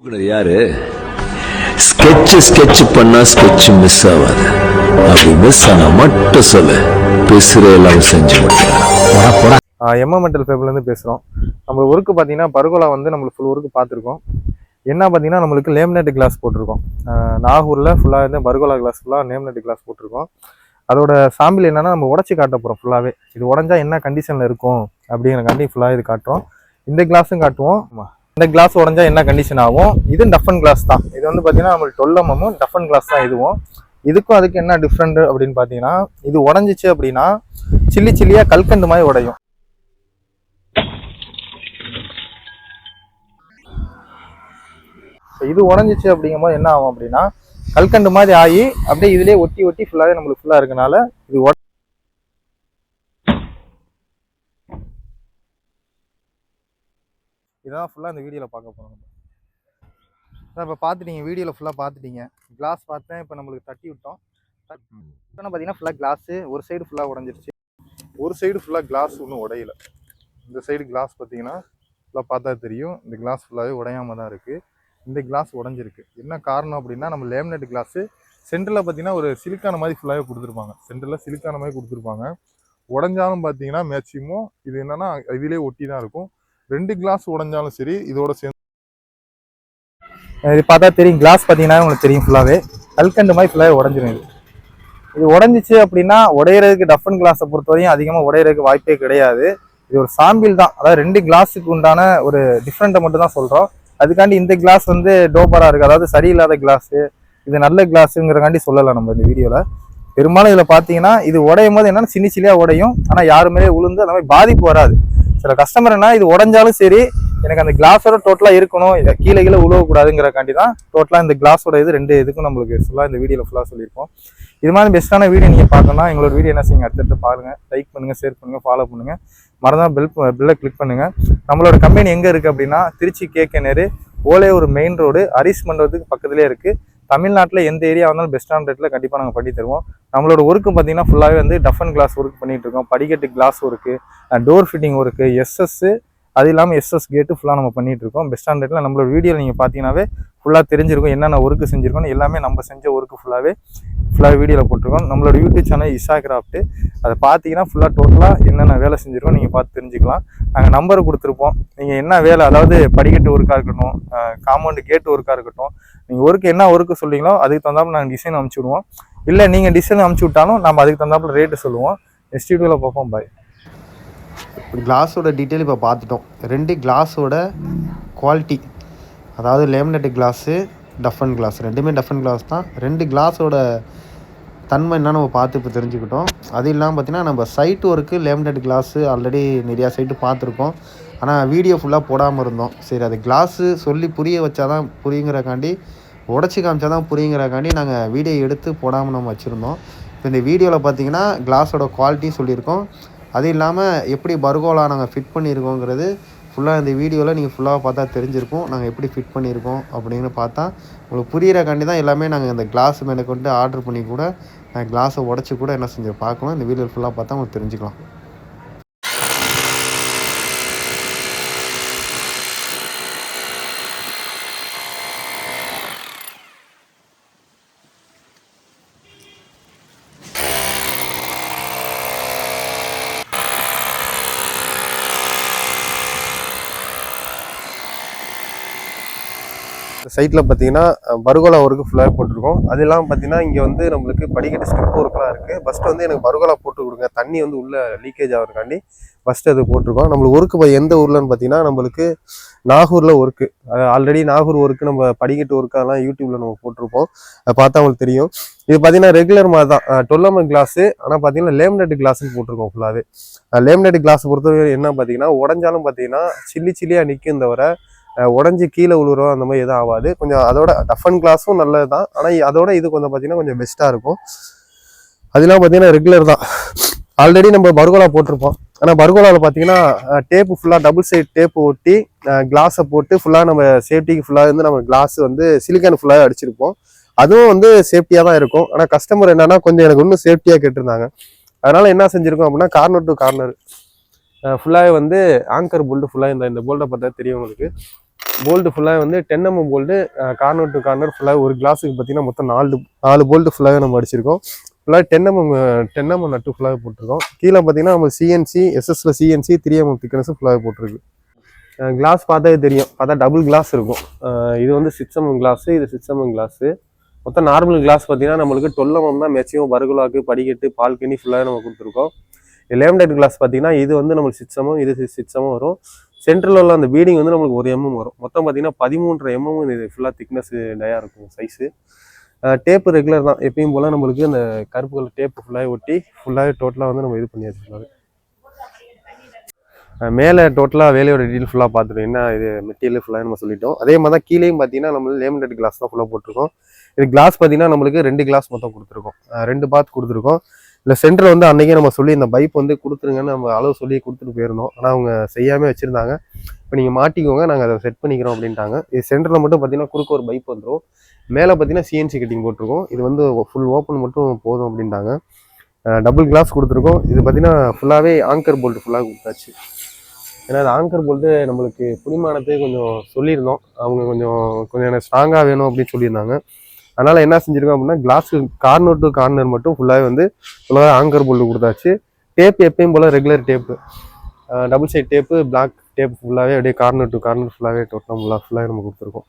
யாரு ஸ்கெட்ச் பண்ணா sketch miss ஆகாது. அப்படி மிஸ் ஆனா மட்டும் சொல்லு, பேசுற எல்லாம் செஞ்சு முடியும். எம்எம்என்டல் ஃபேப்லேருந்து பேசுகிறோம். நம்ம ஒர்க்கு பார்த்தீங்கன்னா பர்கோலா வந்து நம்மளுக்கு ஃபுல் ஒர்க்கு பார்த்துருக்கோம். என்ன பார்த்தீங்கன்னா நம்மளுக்கு லேமினேட் கிளாஸ் போட்டிருக்கோம். நாகூரில் ஃபுல்லாக வந்து பர்கோலா கிளாஸ் ஃபுல்லாக லேமினேட் கிளாஸ் போட்டிருக்கோம். அதோட சாம்பிள் என்னன்னா நம்ம உடச்சி காட்ட போகிறோம். ஃபுல்லாகவே இது உடஞ்சா என்ன கண்டிஷனில் இருக்கும் அப்படிங்கிறக்காண்டி ஃபுல்லாக இது காட்டுறோம். இந்த கிளாஸும் காட்டுவோம். இந்த கிளாஸ் உடஞ்சா என்ன கண்டிஷன் ஆகும். இது டஃபன் கிளாஸ் தான். இது வந்து பார்த்தீங்கன்னா நம்மளுக்கு 12 mm டஃபன் கிளாஸ் தான். இதுவும் இதுக்கும் அதுக்கு என்ன டிஃப்ரெண்ட் அப்படின்னு பார்த்தீங்கன்னா, இது உடஞ்சிச்சு அப்படின்னா சில்லி சில்லியாக கல்கண்டு மாதிரி உடையும். இது உடஞ்சிச்சு அப்படிங்கும்போது என்ன ஆகும் அப்படின்னா கல்கண்டு மாதிரி ஆகி அப்படியே இதுலேயே ஒட்டி ஒட்டி ஃபுல்லாகவே நம்மளுக்கு ஃபுல்லாக இருக்கனால இது இதான் ஃபுல்லாக இந்த வீடியோவில் பார்க்க போகிறோம். நம்ம இப்போ பார்த்துட்டீங்க, வீடியோவில் ஃபுல்லாக பார்த்துட்டீங்க. கிளாஸ் பார்த்தேன், இப்போ நம்மளுக்கு தட்டி விட்டோம். பார்த்தீங்கன்னா ஃபுல்லாக கிளாஸு ஒரு சைடு ஃபுல்லாக உடஞ்சிருச்சு, ஒரு சைடு ஃபுல்லாக கிளாஸ் ஒன்றும் உடையில. இந்த சைடு கிளாஸ் பார்த்தீங்கன்னா ஃபுல்லாக பார்த்தா தெரியும், இந்த கிளாஸ் ஃபுல்லாகவே உடையாமல் தான் இருக்குது. இந்த கிளாஸ் உடஞ்சிருக்கு. என்ன காரணம் அப்படின்னா நம்ம லேமினேட் கிளாஸு சென்டரில் பார்த்தீங்கன்னா ஒரு சிலிக்கான மாதிரி ஃபுல்லாகவே கொடுத்துருப்பாங்க. சென்டரில் சிலிக்கான மாதிரி கொடுத்துருப்பாங்க. உடஞ்சாலும் பார்த்தீங்கன்னா மேக்சிமம் இது என்னென்னா இதிலே ஒட்டி தான் இருக்கும். 2 கிளாஸ் உடஞ்சாலும் சரி இதோட சேர்ந்து இது பார்த்தா தெரியும். கிளாஸ் பார்த்தீங்கன்னா உங்களுக்கு தெரியும் ஃபுல்லாகவே கல்கண்டு மாதிரி ஃபுல்லாகவே உடஞ்சிரும். இது உடஞ்சிச்சு அப்படின்னா உடையிறதுக்கு டஃபன் கிளாஸை பொறுத்தவரையும் அதிகமாக உடையிறதுக்கு வாய்ப்பே கிடையாது. இது ஒரு சாம்பிள் தான். அதாவது 2 கிளாஸுக்கு உண்டான ஒரு டிஃப்ரெண்ட்டை மட்டும் தான் சொல்கிறோம். அதுக்காண்டி இந்த கிளாஸ் வந்து டோப்பராக இருக்குது, அதாவது சரியில்லாத கிளாஸு, இது நல்ல கிளாஸுங்கிறக்காண்டி சொல்லலை நம்ம இந்த வீடியோவில். பெரும்பாலும் இதில் பார்த்தீங்கன்னா இது உடையும் போது என்னென்னா சின்ன சின்னியாக உடையும், ஆனால் யாருமே உளுந்து அந்த மாதிரி பாதிப்பு வராது. சில கஸ்டமர் என்ன இது உடஞ்சாலும் சரி எனக்கு அந்த கிளாஸோட டோட்டலாக இருக்கணும், கீழே உழுவக்கூடாதுங்கிறக்காண்டி தான் டோட்டலாக இந்த கிளாஸோட இது 2 இதுக்கும் நம்மளுக்கு ஃபுல்லாக இந்த வீடியோவில் ஃபுல்லாக சொல்லியிருக்கோம். இது மாதிரி பெஸ்ட்டான வீடியோ நீங்கள் பார்க்கணும்னா எங்களோட வீடியோ என்ன செய்யுங்க, அடுத்தடுத்து பாருங்கள், லைக் பண்ணுங்கள், ஷேர் பண்ணுங்கள், ஃபாலோ பண்ணுங்கள், மறந்தால் பெல்லை கிளிக் பண்ணுங்கள். நம்மளோட கம்பெனி எங்கே இருக்குது அப்படின்னா திருச்சி கேகே நேரு ஓலே ஒரு மெயின் ரோடு அரிஸ் மண்டபத்துக்கு பக்கத்துலேயே இருக்குது. தமிழ்நாட்டில் எந்த ஏரியா வந்தாலும் பெஸ்ட்டான ரேட்டில் கண்டிப்பாக நாங்கள் பண்ணி தருவோம். நம்மளோட ஒர்க்கு பார்த்தீங்கன்னா ஃபுல்லாகவே வந்து டஃபன் கிளாஸ் ஒர்க் பண்ணிகிட்டு இருக்கோம். படிக்கட்டு glass work, door fitting work, SS, அது இல்லாமல் எஸ்எஸ் கேட்டு ஃபுல்லாக நம்ம பண்ணிகிட்டு இருக்கோம். பெஸ்ட்டான ரேட்டில் நம்மளோட வீடியோவில் நீங்கள் பார்த்தீங்கன்னாவே ஃபுல்லாக தெரிஞ்சிருக்கும் என்னென்ன ஒர்க்கு செஞ்சுருக்கோம். எல்லாமே நம்ம செஞ்ச ஒர்க்கு ஃபுல்லாக வீடியோவில் போட்டிருக்கோம். நம்மளோட யூடியூப் சேனல் இஷா கிராஃப்ட்டு, அதை பார்த்தீங்கன்னா ஃபுல்லாக டோட்டலாக என்னென்ன வேலை செஞ்சுருக்கோம் நீங்கள் பார்த்து தெரிஞ்சுக்கலாம். நாங்கள் நம்பர் கொடுத்துருப்போம். நீங்கள் என்ன வேலை, அதாவது படிக்கட்டு ஒர்க்காக இருக்கட்டும், காம்பவுண்டு கேட்டு ஒர்க்காக இருக்கட்டும், நீங்கள் ஒர்க்கு என்ன ஒர்க்கு சொல்கிறீங்களோ அதுக்கு தகுந்தாப்புல நாங்கள் டிசைன் அனுப்பிச்சி விடுவோம். இல்லை நீங்கள் டிசைன் அனுப்பிச்சி விட்டாலும் நம்ம அதுக்கு தகுந்தாப்புல ரேட்டு சொல்லுவோம். நெக்ஸ்ட் வீடியோவில் பார்ப்போம். பாய். கிளாஸோட டீட்டெயில் இப்போ பார்த்துட்டோம். 2 கிளாஸோட குவாலிட்டி, அதாவது லேமினேட் கிளாஸு, டஃபன் கிளாஸ், ரெண்டுமே டஃபன் கிளாஸ் தான். 2 கிளாஸோட தன்மை என்ன நம்ம பார்த்து இப்போ தெரிஞ்சுக்கிட்டோம். அது இல்லாமல் பார்த்திங்கன்னா நம்ம site work laminate glass already நிறையா சைட்டு பார்த்துருக்கோம். ஆனால் வீடியோ ஃபுல்லாக போடாமல் இருந்தோம். சரி, அது கிளாஸு சொல்லி புரிய வச்சா தான் புரியுங்கிறக்காண்டி, உடச்சி காமிச்சா தான் புரியுங்கிறக்காண்டி நாங்கள் வீடியோ எடுத்து போடாமல் நம்ம வச்சுருந்தோம். இப்போ இந்த வீடியோவில் பார்த்திங்கன்னா கிளாஸோட குவாலிட்டியும் சொல்லியிருக்கோம். அது இல்லாமல் எப்படி பர்கோலா நாங்கள் ஃபிட் பண்ணியிருக்கோங்கிறது ஃபுல்லாக இந்த வீடியோவில் நீங்கள் ஃபுல்லாக பார்த்தா தெரிஞ்சிருக்கும். நாங்கள் எப்படி ஃபிட் பண்ணியிருக்கோம் அப்படின்னு பார்த்தா உங்களுக்கு புரியிறக்காண்டி தான் எல்லாமே நாங்கள் இந்த கிளாஸ் மேலே கொண்டு ஆர்டர் பண்ணி கூட நாங்கள் கிளாஸை உடச்சி கூட என்ன செஞ்சு பார்க்கணும். இந்த வீடியோ ஃபுல்லாக பார்த்தா உங்களுக்கு தெரிஞ்சுக்கலாம். சைட்டில் பார்த்தீங்கன்னா பர்கோலா ஒர்க்கு ஃபுல்லாக போட்டிருக்கோம். அது இல்லாமல் பார்த்தீங்கன்னா இங்கே வந்து நம்மளுக்கு படிக்கட்டு ஸ்டெப் ஒர்க்லாம் இருக்குது. ஃபஸ்ட்டு வந்து எனக்கு பர்கோலா போட்டு கொடுங்க, தண்ணி வந்து உள்ளே லீக்கேஜ் ஆகிறதுக்காண்டி ஃபஸ்ட்டு அது போட்டிருக்கோம். நம்மளுக்கு ஒர்க்கு எந்த ஊர்லன்னு பார்த்தீங்கன்னா நம்மளுக்கு நாகூரில் ஒர்க்கு. ஆல்ரெடி நாகூர் ஒர்க்கு நம்ம படிக்கட்டு ஒர்க்கெல்லாம் யூடியூப்பில் நம்ம போட்டிருப்போம். அதை பார்த்தா அவங்களுக்கு தெரியும். இது பார்த்தீங்கன்னா ரெகுலர் மாதிரி தான் 12 mm கிளாஸு. ஆனால் பார்த்தீங்கன்னா லேமினேட் கிளாஸ்ன்னு போட்டிருக்கோம் ஃபுல்லாகவே. லேமினேட் கிளாஸ் பொறுத்தவரை என்ன பார்த்தீங்கன்னா உடஞ்சாலும் பார்த்தீங்கன்னா சில்லியாக நிற்கும் தவிர உடஞ்சி கீழே விழுறோம் அந்த மாதிரி எதுவும் ஆகாது. கொஞ்சம் அதோட டஃபன் கிளாஸும் நல்லது தான், ஆனால் அதோட இது கொஞ்சம் பார்த்தீங்கன்னா கொஞ்சம் பெஸ்ட்டாக இருக்கும். அதெல்லாம் பார்த்தீங்கன்னா ரெகுலர் தான். ஆல்ரெடி நம்ம பர்கோலா போட்டிருப்போம். ஆனால் பர்கோலாவில் பார்த்தீங்கன்னா டேப்பு ஃபுல்லாக டபுள் சைட் டேப்பு ஒட்டி கிளாஸை போட்டு ஃபுல்லாக நம்ம சேஃப்டிக்கு ஃபுல்லாக வந்து நம்ம கிளாஸ் வந்து சிலிக்கான் ஃபுல்லாக அடிச்சிருப்போம். அதுவும் வந்து சேஃப்டியாக தான் இருக்கும். ஆனால் கஸ்டமர் என்னன்னா கொஞ்சம் எனக்கு இன்னும் சேஃப்டியாக கேட்டிருந்தாங்க. அதனால் என்ன செஞ்சுருக்கோம் அப்படின்னா கார்னர் டு கார்னர் ஃபுல்லாகவே வந்து ஆங்கர் போல்ட்டு ஃபுல்லாக இந்த போல்ட்டை பார்த்தா தெரியும் உங்களுக்கு. போல்டு ஃபுல்லாக வந்து 10 mm bolt, corner to corner ஃபுல்லாக ஒரு கிளாஸுக்கு பார்த்தீங்கன்னா மொத்தம் 4 போல்டு ஃபுல்லாகவே நம்ம அடிச்சிருக்கோம். ஃபுல்லாக 10 mm நட்டு ஃபுல்லாகவே போட்டிருக்கோம். கீழே பார்த்தீங்கன்னா நம்ம சிஎன்சி எஸ்எஸ்ல சிஎன்சி 3 mm திக்னஸ் ஃபுல்லாகவே போட்டிருக்கு. கிளாஸ் பார்த்தாவே தெரியும், பார்த்தா டபுள் கிளாஸ் இருக்கும். இது வந்து 6 mm கிளாஸு, இது 6 mm கிளாஸு. மொத்தம் நார்மல் கிளாஸ் பார்த்தீங்கன்னா நம்மளுக்கு 12 mm தான் மேக்ஸிமம் பர்குலாக்கு படிக்கட்டு பால்கனி ஃபுல்லாக நம்ம கொடுத்துருக்கோம். லேமினேட் கிளாஸ் பார்த்தீங்கன்னா இது வந்து நம்மளுக்கு 6 mm, இது 6 mm வரும். சென்ட்ரலில் உள்ள அந்த பீடிங் வந்து நம்மளுக்கு 1 mm வரும். மொத்தம் பார்த்தீங்கன்னா 13.5 mm இது ஃபுல்லாக திக்னஸ் டயா இருக்கும் சைஸு. டேப்பு ரெகுலர் தான், எப்பயும் போல் நம்மளுக்கு அந்த கருப்பு கலர் டேப்பு ஃபுல்லாக ஒட்டி ஃபுல்லாகவே டோட்டலாக வந்து நம்ம இது பண்ணியாச்சு ஃபுல்லாகவே. மேலே டோட்டலாக வேலையோட டீட்டெயில் ஃபுல்லாக பார்த்துட்டோம். என்ன இது மெட்டீரியல் ஃபுல்லாக நம்ம சொல்லிட்டோம். அதே மாதிரி தான் கீழேயும் பார்த்தீங்கன்னா நம்ம லேமினேட் கிளாஸ் தான் ஃபுல்லாக போட்டிருக்கோம். இது கிளாஸ் பார்த்தீங்கன்னா நம்மளுக்கு 2 கிளாஸ் மொத்தம் கொடுத்துருக்கோம், 2 பாத் கொடுத்துருக்கோம். இல்லை சென்டரில் வந்து அன்றைக்கே நம்ம சொல்லி இந்த பைப் வந்து கொடுத்துருங்கன்னு நம்ம அளவு சொல்லி கொடுத்துட்டு போயிருந்தோம். ஆனால் அவங்க செய்யாமல் வச்சுருந்தாங்க. இப்போ நீங்கள் மாட்டிக்கோங்க, நாங்கள் அதை செட் பண்ணிக்கிறோம் அப்படின்ட்டாங்க. இது சென்டரில் மட்டும் பார்த்தீங்கன்னா குறுக்க ஒரு பைப் வந்துடும். மேலே பார்த்தீங்கன்னா சிஎன்சி கட்டிங் போட்டிருக்கோம். இது வந்து ஃபுல் ஓப்பன் மட்டும் போதும் அப்படின்ட்டாங்க. டபுள் கிளாஸ் கொடுத்துருக்கோம். இது பார்த்தீங்கன்னா ஃபுல்லாகவே ஆங்கர் போல்ட்டு ஃபுல்லாக கொடுத்தாச்சு. ஏன்னா அது ஆங்கர் போல்ட்டு நம்மளுக்கு புடிமானத்தை கொஞ்சம் சொல்லியிருந்தோம். அவங்க கொஞ்சம் எனக்கு ஸ்ட்ராங்காக வேணும் அப்படின்னு சொல்லியிருந்தாங்க. அதனால் என்ன செஞ்சுருக்கோம் அப்படின்னா கிளாஸு கார்னர் டு கார்னர் மட்டும் ஃபுல்லாகவே வந்து ஃபுல்லாகவே ஆங்கர் போல்ட்டு கொடுத்தாச்சு. டேப்பு எப்பயும் போல் regular tape, double side tape, black tape ஃபுல்லாகவே அப்படியே கார்னர் டு கார்னர் ஃபுல்லாகவே டோட்டலாக ஃபுல்லாகவே நம்ம கொடுத்துருக்கோம்.